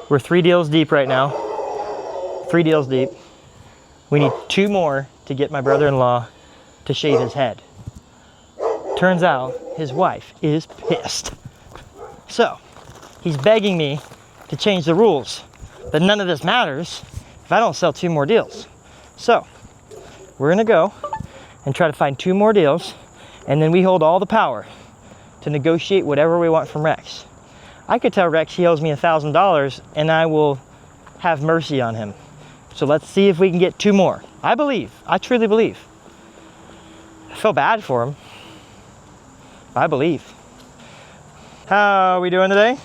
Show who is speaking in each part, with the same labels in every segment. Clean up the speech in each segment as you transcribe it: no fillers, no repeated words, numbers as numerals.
Speaker 1: We're 3 deals deep right now. 3 deals deep. We need 2 more to get my brother-in-law to shave his head. Turns out his wife is pissed. So he's begging me to change the rules, but none of this matters if I don't sell 2 more deals. So we're gonna go and try to find 2 more deals, and then we hold all the power to negotiate whatever we want from Rex. I could tell Rex he owes me $1,000 and I will have mercy on him. So let's see if we can get 2 more. I truly believe. I feel bad for him. I believe. How are we doing today?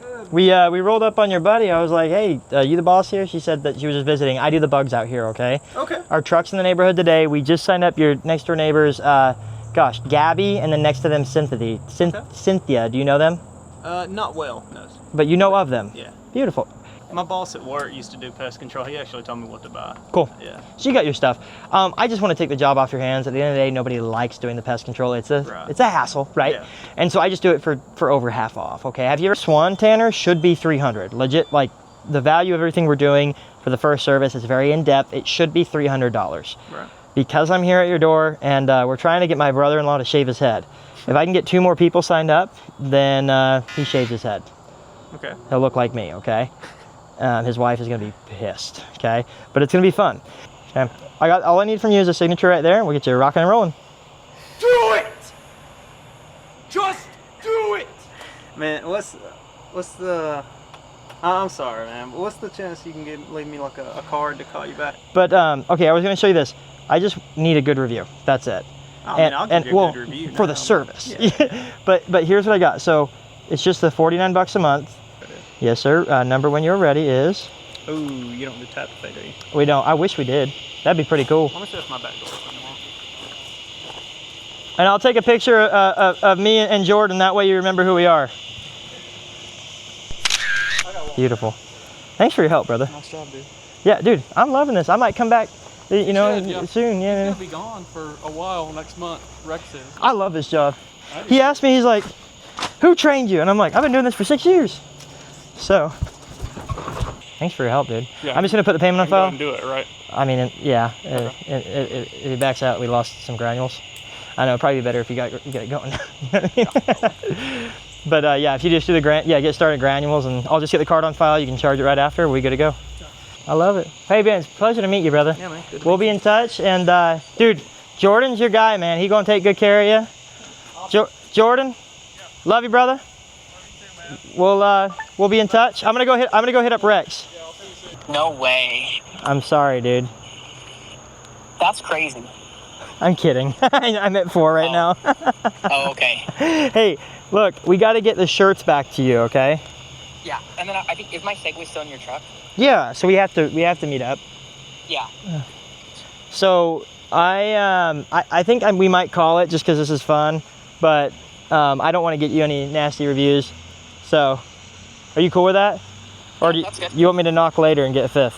Speaker 1: Good. We rolled up on your buddy. I was like, hey, you the boss here? She said that she was just visiting. I do the bugs out here, okay? Okay. Our truck's in the neighborhood today. We just signed up your next door neighbors, Gabby, and then next to them, Cynthia. Cynthia, do you know them?
Speaker 2: Not well, no.
Speaker 1: But you know of them?
Speaker 2: Yeah.
Speaker 1: Beautiful.
Speaker 2: My boss at work used to do pest control. He actually told me what to buy.
Speaker 1: Cool.
Speaker 2: Yeah.
Speaker 1: So you got your stuff. I just want to take the job off your hands. At the end of the day, nobody likes doing the pest control. It's a hassle, right? Yeah. And so I just do it for over half off, okay? Have you ever swan tanner? Should be $300. Legit, like the value of everything we're doing for the first service is very in-depth. It should be $300. Right. Because I'm here at your door and we're trying to get my brother-in-law to shave his head. If I can get 2 more people signed up, then he shaves his head. Okay. He'll look like me, okay? His wife is going to be pissed, okay? But it's going to be fun. Okay? All I need from you is a signature right there, and we'll get you rocking and rolling.
Speaker 2: Do it! Just do it! Man, what's the... I'm sorry, man. What's the chance you can leave me like a card to call you back?
Speaker 1: But, okay, I was going to show you this. I just need a good review. That's it.
Speaker 2: I'll give you a good review
Speaker 1: for the service. Yeah. but here's what I got. So it's just the $49 a month. Yes, sir. Number when you're ready is...
Speaker 2: Ooh, you don't do tap to pay, do you?
Speaker 1: We don't. I wish we did. That'd be pretty cool.
Speaker 2: Let me see if my back door open.
Speaker 1: And I'll take a picture of me and Jordan. That way you remember who we are. Beautiful. Thanks for your help, brother.
Speaker 2: Nice job, dude.
Speaker 1: Yeah, dude. I'm loving this. I might come back, you know, soon. Yeah.
Speaker 3: He's gonna be gone for a while next month. Rex is.
Speaker 1: I love this job. He asked me. He's like, "Who trained you?" And I'm like, "I've been doing this for 6 years." So, thanks for your help, dude. Yeah, I'm just gonna put the payment on file.
Speaker 3: And do it, right?
Speaker 1: I mean, yeah. Okay. If he backs out, we lost some granules. I know, it'd probably be better if you got it going. But yeah, if you just do the get started granules, and I'll just get the card on file. You can charge it right after. We're good to go. I love it. Hey Ben, it's a pleasure to meet you, brother.
Speaker 2: Yeah, man.
Speaker 1: We'll be in touch, and dude, Jordan's your guy, man. He gonna take good care of you. Awesome. Jordan, yeah. Love you, brother. We'll be in touch. I'm gonna go hit up Rex.
Speaker 4: No way.
Speaker 1: I'm sorry, dude.
Speaker 4: That's crazy.
Speaker 1: I'm kidding. I'm at 4 right now.
Speaker 4: Oh, okay.
Speaker 1: Hey, look, we got to get the shirts back to you, okay?
Speaker 4: Yeah, and then I think, is my Segway still in your truck?
Speaker 1: Yeah, so we have to meet up.
Speaker 4: Yeah.
Speaker 1: So I think we might call it just because this is fun, but I don't want to get you any nasty reviews. So, are you cool with that? Or do
Speaker 4: that's good.
Speaker 1: You want me to knock later and get a 5th?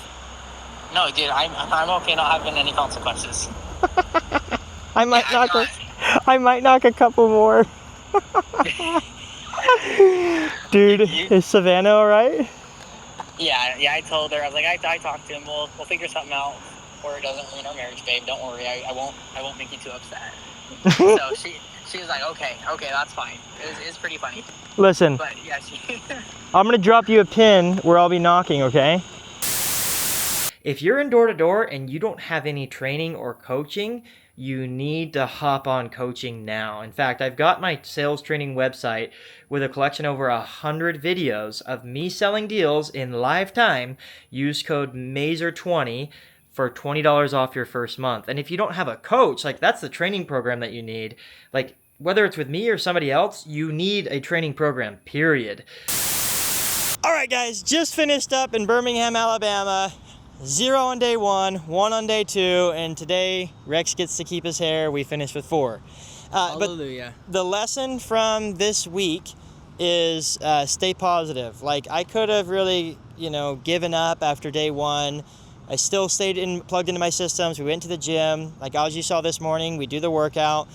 Speaker 4: No, dude, I'm okay not having any consequences.
Speaker 1: I might knock a couple more. Dude, is Savannah all right?
Speaker 4: Yeah, I told her. I was like, I talked to him. We'll figure something out, or it doesn't ruin our marriage, babe. Don't worry. I won't make you too upset. So she was like, okay, that's fine. It's pretty funny.
Speaker 1: Listen,
Speaker 4: but yeah,
Speaker 1: I'm gonna drop you a pin where I'll be knocking, okay? If you're in door-to-door and you don't have any training or coaching, you need to hop on coaching now. In fact, I've got my sales training website with a collection over 100 videos of me selling deals in live time. Use code MAZER20 for $20 off your first month. And if you don't have a coach, like that's the training program that you need. Like whether it's with me or somebody else, you need a training program, period. All right, guys, just finished up in Birmingham, Alabama. 0 on day 1, 1 on day 2, and today Rex gets to keep his hair. We finished with 4.
Speaker 2: Hallelujah.
Speaker 1: But the lesson from this week is stay positive. Like I could have really, given up after day 1. I still stayed plugged into my systems. We went to the gym. Like as you saw this morning, we do the workout.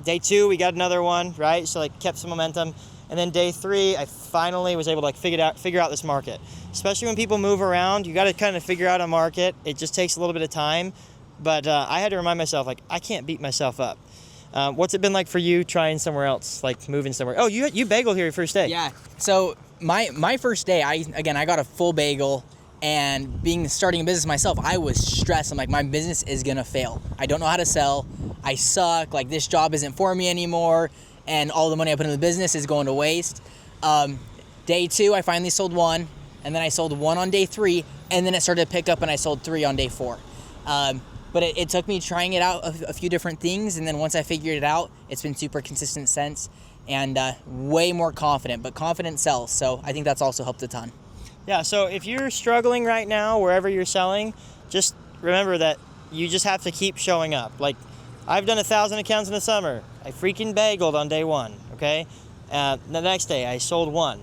Speaker 1: Day 2, we got another one, right? So kept some momentum. And then day 3, I finally was able to like figure out this market. Especially when people move around, you got to kind of figure out a market. It just takes a little bit of time. But I had to remind myself, like, I can't beat myself up. What's it been like for you trying somewhere else, like moving somewhere? Oh, you bageled here your first day.
Speaker 5: Yeah. So my first day, I got a full bagel, and starting a business myself, I was stressed. I'm like, my business is gonna fail. I don't know how to sell. I suck. Like, this job isn't for me anymore, and all the money I put in the business is going to waste. Day 2, I finally sold 1, and then I sold 1 on day 3, and then it started to pick up, and I sold 3 on day 4. But it took me trying it out a few different things, and then once I figured it out, it's been super consistent since, and way more confident. But confidence sells, so I think that's also helped a ton.
Speaker 1: Yeah, so if you're struggling right now, wherever you're selling, just remember that you just have to keep showing up. Like, I've done 1,000 accounts in the summer. I freaking bageled on day 1, okay? The next day, I sold 1.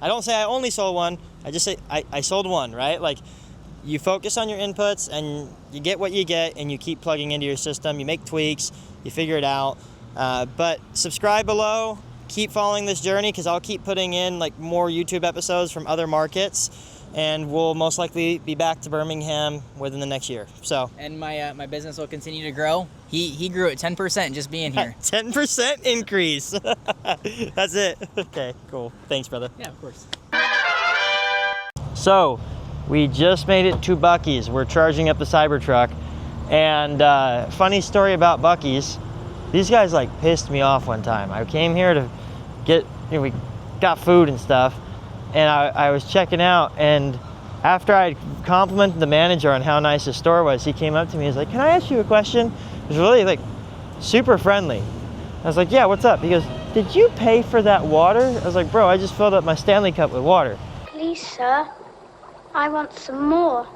Speaker 1: I don't say I only sold 1, I just say I sold 1, right? Like, you focus on your inputs, and you get what you get, and you keep plugging into your system. You make tweaks, you figure it out. But subscribe below. Keep following this journey, because I'll keep putting in like more YouTube episodes from other markets, and we'll most likely be back to Birmingham within the next year. So,
Speaker 5: and my business will continue to grow. He grew at 10% just being here.
Speaker 1: 10% increase. That's it. Okay, cool. Thanks, brother.
Speaker 5: Yeah, of course.
Speaker 1: So, we just made it to Buc-ee's. We're charging up the Cybertruck, and funny story about Buc-ee's. These guys like pissed me off one time. I came here to we got food and stuff, and I was checking out, and after I complimented the manager on how nice his store was, he came up to me. He's like, "Can I ask you a question?" He was really like super friendly. I was like, "Yeah, what's up?" He goes, "Did you pay for that water?" I was like, "Bro, I just filled up my Stanley cup with water."
Speaker 6: "Please, sir, I want some more."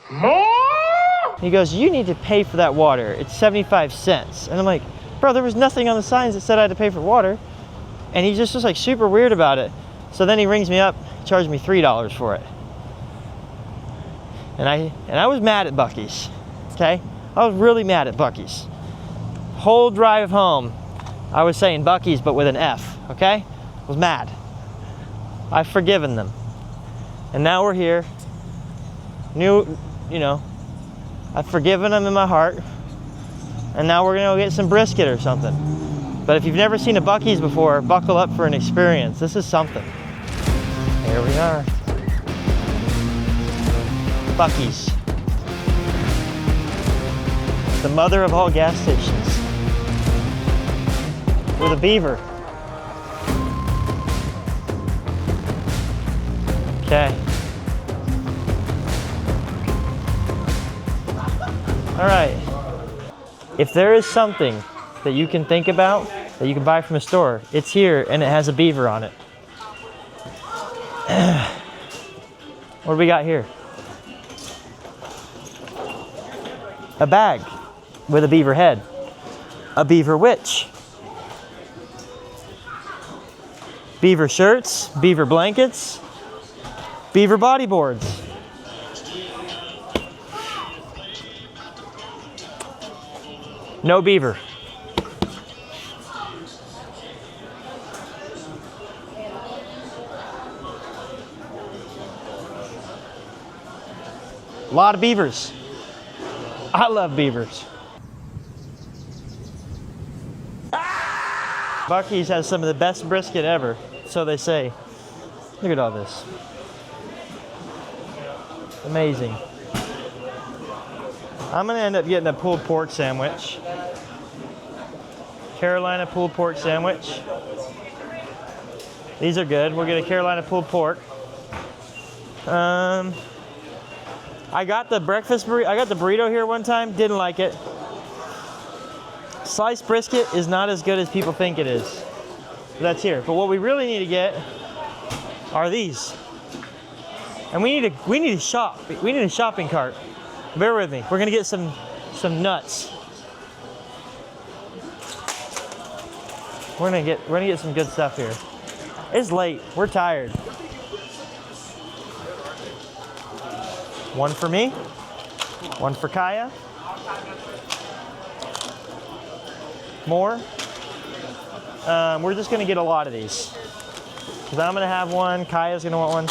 Speaker 1: More? He goes, "You need to pay for that water. It's 75 cents. And I'm like, "Bro, there was nothing on the signs that said I had to pay for water." And he just was like super weird about it. So then he rings me up, charged me $3 for it. And I was mad at Buc-ee's, okay? I was really mad at Buc-ee's. Whole drive home, I was saying Buc-ee's, but with an F, okay? I was mad. I've forgiven them. And now we're here. I've forgiven them in my heart. And now we're gonna go get some brisket or something. But if you've never seen a Buc-ee's before, buckle up for an experience. This is something. Here we are. Buc-ee's. The mother of all gas stations. With a beaver. Okay. All right. If there is something that you can think about that you can buy from a store, it's here, and it has a beaver on it. What do we got here? A bag with a beaver head. A beaver witch. Beaver shirts, beaver blankets, beaver bodyboards. No beaver. A lot of beavers. I love beavers. Buc-ee's has some of the best brisket ever, so they say. Look at all this. Amazing. I'm gonna end up getting a pulled pork sandwich. Carolina pulled pork sandwich. These are good. We'll get a Carolina pulled pork. I got the burrito here one time, didn't like it. Sliced brisket is not as good as people think it is. That's here. But what we really need to get are these. And we need to shop. We need a shopping cart. Bear with me. We're gonna get some nuts. We're gonna get some good stuff here. It's late. We're tired. One for me. One for Kaya. More. We're just gonna get a lot of these. because I'm gonna have one, Kaya's gonna want one.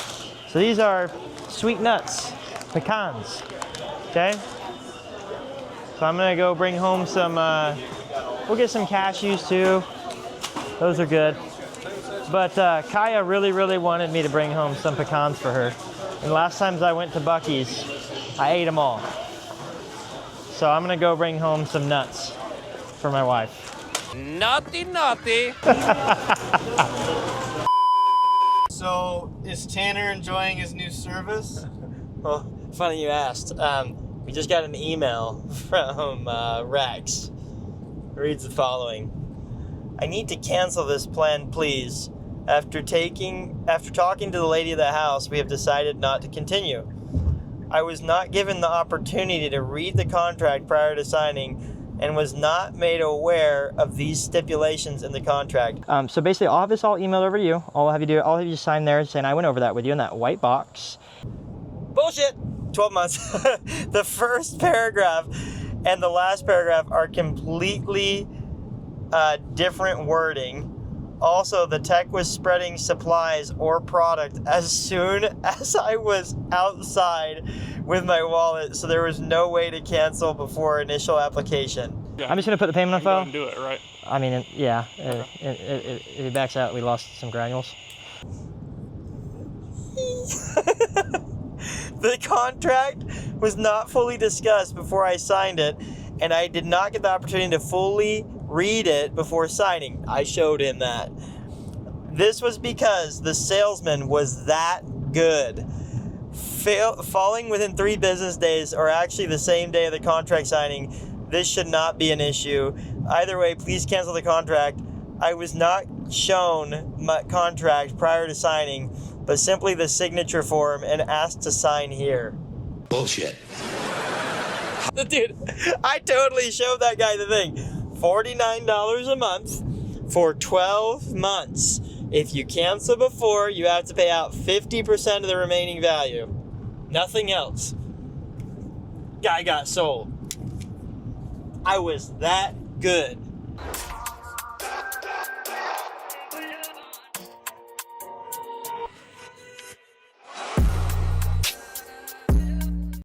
Speaker 1: So these are sweet nuts, pecans, okay? So I'm gonna go bring home some, we'll get some cashews too. Those are good. But Kaya really wanted me to bring home some pecans for her. And last times I went to Buc-ee's, I ate them all. So I'm gonna go bring home some nuts for my wife.
Speaker 7: Naughty.
Speaker 2: So, is Tanner enjoying his new service?
Speaker 1: Well, funny you asked. We just got an email from Rex. It reads the following. I need to cancel this plan, please. After talking to the lady of the house, we have decided not to continue. I was not given the opportunity to read the contract prior to signing and was not made aware of these stipulations in the contract. So basically, I'll have this all emailed over to you. All I'll have you just sign there saying I went over that with you in that white box. Bullshit! 12 months. The first paragraph and the last paragraph are completely different wording. Also, the tech was spreading supplies or product as soon as I was outside with my wallet, so there was no way to cancel before initial application.
Speaker 3: Yeah.
Speaker 1: I'm just gonna put the payment info.
Speaker 3: Go ahead and do it, right?
Speaker 1: I mean, yeah,
Speaker 3: Okay.
Speaker 1: it backs out. We lost some granules. The contract was not fully discussed before I signed it, and I did not get the opportunity to fully read it before signing. I showed him that. This was because the salesman was that good. Falling within 3 business days, or actually the same day of the contract signing, this should not be an issue. Either way, please cancel the contract. I was not shown my contract prior to signing, but simply the signature form and asked to sign here.
Speaker 7: Bullshit.
Speaker 1: Dude, I totally showed that guy the thing. $49 a month for 12 months. If you cancel before, you have to pay out 50% of the remaining value. Nothing else. Guy got sold. I was that good.